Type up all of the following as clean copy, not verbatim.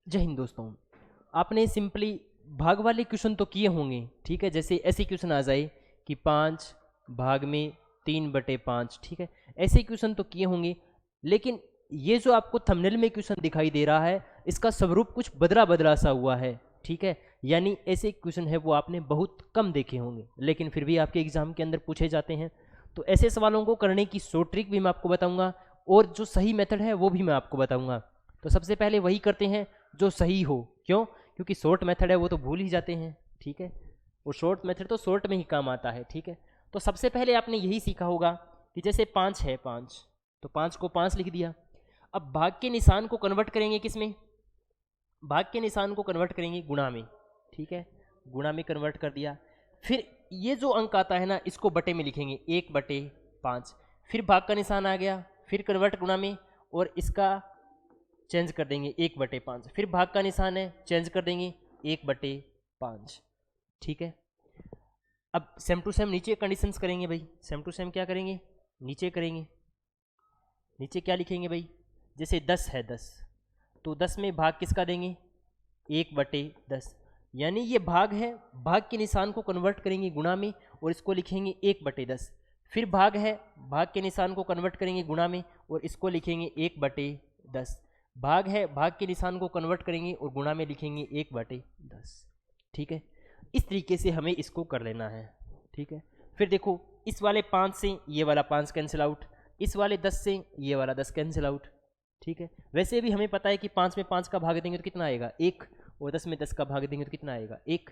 जय हिंद दोस्तों। आपने सिंपली भाग वाले क्वेश्चन तो किए होंगे, ठीक है। जैसे ऐसे क्वेश्चन आ जाए कि 5 भाग में 3/5, ठीक है। ऐसे क्वेश्चन तो किए होंगे, लेकिन ये जो आपको थंबनेल में क्वेश्चन दिखाई दे रहा है, इसका स्वरूप कुछ बदला बदला सा हुआ है, ठीक है। यानी ऐसे क्वेश्चन है वो आपने बहुत कम देखे होंगे, लेकिन फिर भी आपके एग्जाम के अंदर पूछे जाते हैं। तो ऐसे सवालों को करने की शॉर्ट ट्रिक भी मैं आपको बताऊंगा, और जो सही मेथड है वो भी मैं आपको बताऊंगा। तो सबसे पहले वही करते हैं जो सही हो। क्यों? क्योंकि शॉर्ट मेथड है वो तो भूल ही जाते हैं, ठीक है। वो शॉर्ट मेथड तो शॉर्ट में ही काम आता है, ठीक है। तो सबसे पहले आपने यही सीखा होगा कि जैसे 5 है, 5 तो 5 को 5 लिख दिया। अब भाग के निशान को कन्वर्ट करेंगे किस में? भाग के निशान को कन्वर्ट करेंगे गुणा में, ठीक है। गुणा में कन्वर्ट कर दिया। फिर ये जो अंक आता है ना, इसको बटे में लिखेंगे 1/5। फिर भाग का निशान आ गया, फिर कन्वर्ट गुणा में, और इसका चेंज कर देंगे 1/5। फिर भाग का निशान है, चेंज कर देंगे 1/5, ठीक है। अब सेम टू सेम नीचे कंडीशंस करेंगे भाई। सेम टू सेम क्या करेंगे? नीचे करेंगे। नीचे क्या लिखेंगे भाई? जैसे 10 है, 10 तो 10 में भाग किसका देंगे? 1/10। यानी ये भाग है, भाग के निशान को कन्वर्ट करेंगे गुणा में और इसको लिखेंगे 1/10। फिर भाग है, भाग के निशान को कन्वर्ट करेंगे गुणा में और इसको लिखेंगे 1/10। भाग है, भाग के निशान को कन्वर्ट करेंगे और गुणा में लिखेंगे 1/10, ठीक है। इस तरीके से हमें इसको कर लेना है, ठीक है। फिर देखो, इस वाले 5 से ये वाला 5 कैंसिल आउट, इस वाले 10 से ये वाला 10 कैंसिल आउट, ठीक है। वैसे भी हमें पता है कि 5 में 5 का भाग देंगे तो कितना आएगा? 1, और 10 में 10 का भाग देंगे तो कितना आएगा? 1।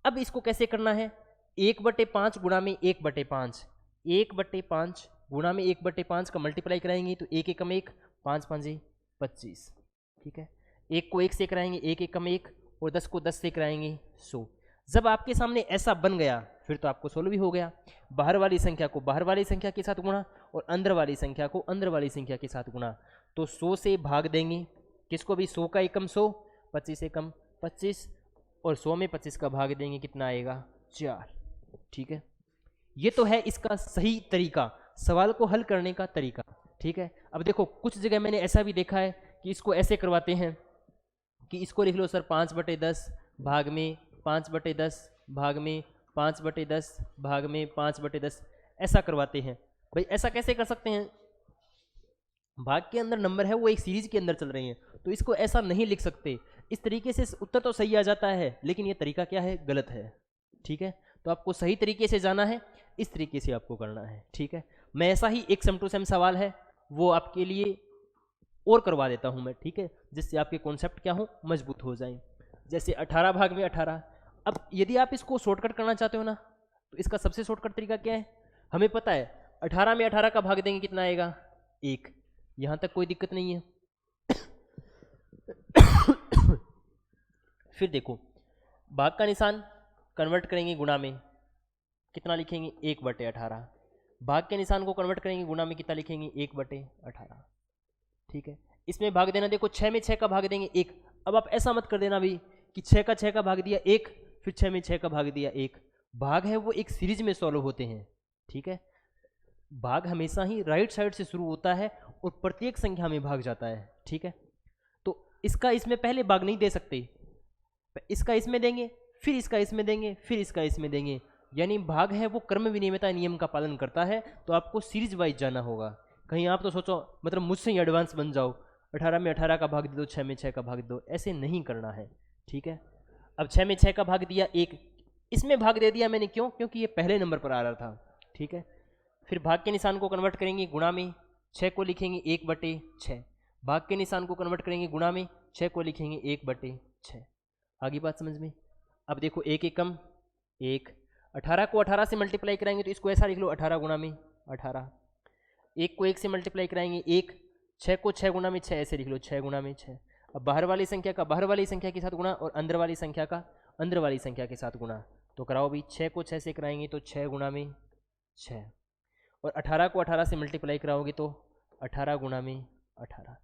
अब इसको कैसे करना है? 1/5 गुणा में 1/5, 1/5 गुणा में 1/5 का मल्टीप्लाई कराएंगे तो 1 एकम 1, 5 5 25, ठीक है। 1 को 1 से कराएंगे, 1 एकम 1, और 10 को 10 से कराएंगे 100। जब आपके सामने ऐसा बन गया फिर तो आपको सोल्व भी हो गया। बाहर वाली संख्या को बाहर वाली संख्या के साथ गुणा और अंदर वाली संख्या को अंदर वाली संख्या के साथ गुणा, तो 100 से भाग देंगे किसको भी? 100 का एकम 100, 25 एकम 25, और 100 में 25 का भाग देंगे, कितना आएगा? 4, ठीक है। ये तो है इसका सही तरीका, सवाल को हल करने का तरीका, ठीक है। अब देखो, कुछ जगह मैंने ऐसा भी देखा है कि इसको ऐसे करवाते हैं कि इसको लिख लो सर 5/10 भाग में 5/10 भाग में 5/10 भाग में 5/10, ऐसा करवाते हैं। भाई ऐसा कैसे कर सकते हैं? भाग के अंदर नंबर है वो एक सीरीज के अंदर चल रही हैं, तो इसको ऐसा नहीं लिख सकते। इस तरीके से उत्तर तो सही आ जाता है, लेकिन ये तरीका क्या है? गलत है, ठीक है। तो आपको सही तरीके से जाना है, इस तरीके से आपको करना है, ठीक है। मैं ऐसा ही एक सम टू सम सवाल है वो आपके लिए और करवा देता हूं मैं, ठीक है, जिससे आपके कॉन्सेप्ट क्या हो? मजबूत हो जाए। जैसे 18 भाग में 18। अब यदि आप इसको शॉर्टकट करना चाहते हो ना, तो इसका सबसे शॉर्टकट तरीका क्या है? हमें पता है 18 में 18 का भाग देंगे, कितना आएगा? 1। यहां तक कोई दिक्कत नहीं है। फिर देखो, भाग का निशान कन्वर्ट करेंगे गुणा में, कितना लिखेंगे? 1/18। भाग के निशान को कन्वर्ट करेंगे गुणा में, कितना लिखेंगे? 1/18, ठीक है। इसमें भाग देना, देखो 6 में 6 का भाग देंगे 1। अब आप ऐसा मत कर देना भाई कि 6 का 6 का भाग दिया 1, फिर 6 में 6 का भाग दिया 1। भाग है वो एक सीरीज में सॉल्व होते हैं, ठीक है। भाग हमेशा ही राइट साइड से शुरू होता है और प्रत्येक संख्या में भाग जाता है, ठीक है। तो इसका इसमें पहले भाग नहीं दे सकते, इसका इसमें देंगे, फिर इसका इसमें देंगे, फिर इसका इसमें देंगे। यानी भाग है वो क्रम विनियमितता नियम का पालन करता है, तो आपको सीरीज वाइज जाना होगा। कहीं आप तो सोचो मतलब मुझसे ही एडवांस बन जाओ, 18 में 18 का भाग दे दो, 6 में 6 का भाग दो, ऐसे नहीं करना है, ठीक है। अब 6 में 6 का भाग दिया 1, इसमें भाग दे दिया मैंने, क्यों? क्योंकि ये पहले नंबर पर आ रहा था, ठीक है। फिर भाग के निशान को कन्वर्ट करेंगे गुणा में, 6 को लिखेंगे 1/6। भाग के निशान को कन्वर्ट करेंगे गुणा में, 6 को लिखेंगे 1/6। आगे बात समझ में? अब देखो 1 एकम 1, 18 को 18 से मल्टीप्लाई कराएंगे तो इसको ऐसा लिख लो 18 गुणा में 18। 1 को 1 से मल्टीप्लाई कराएंगे 1, 6 को 6 गुणा में 6, ऐसे लिख लो 6 गुणा में 6। अब बाहर वाली संख्या का बाहर वाली संख्या के साथ गुणा और अंदर वाली संख्या का अंदर वाली संख्या के साथ गुणा, तो कराओ भी। 6 को 6 से कराएंगे तो 6 गुणा में 6, और 18 को 18 से मल्टीप्लाई कराओगे तो 18 गुणा में 18।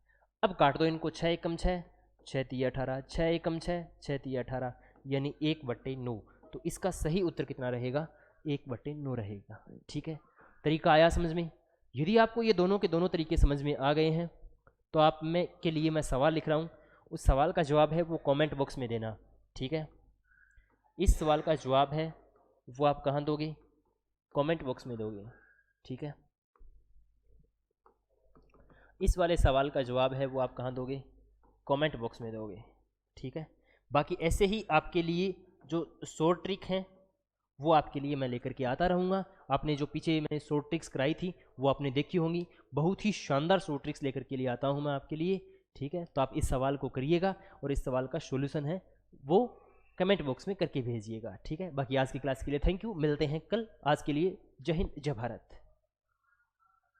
अब काट दो इनको, 6 एकम 6, 6 तिया 18, 6 एकम 6, 6 तिया 18, यानी 1/9। तो इसका सही उत्तर कितना रहेगा? 1/9 रहेगा, ठीक है। तरीका आया समझ में? यदि आपको ये दोनों के दोनों तरीके समझ में आ गए हैं तो आप में के लिए मैं सवाल लिख रहा हूँ, उस सवाल का जवाब है वो कमेंट बॉक्स में देना, ठीक है। इस सवाल का जवाब है वो आप कहाँ दोगे, कमेंट बॉक्स में दोगे, ठीक है। इस वाले सवाल का जवाब है वो आप कहाँ दोगे, कमेंट बॉक्स में दोगे, ठीक है। बाकी ऐसे ही आपके लिए जो शॉर्ट ट्रिक हैं वो आपके लिए मैं लेकर के आता रहूँगा। आपने जो पीछे मैंने शॉर्ट ट्रिक्स कराई थी वो आपने देखी होंगी, बहुत ही शानदार शॉर्ट ट्रिक्स लेकर के लिए आता हूँ मैं आपके लिए, ठीक है। तो आप इस सवाल को करिएगा और इस सवाल का सॉल्यूशन है वो कमेंट बॉक्स में करके भेजिएगा, ठीक है। बाकी आज की क्लास के लिए थैंक यू, मिलते हैं कल। आज के लिए जय हिंद जय भारत।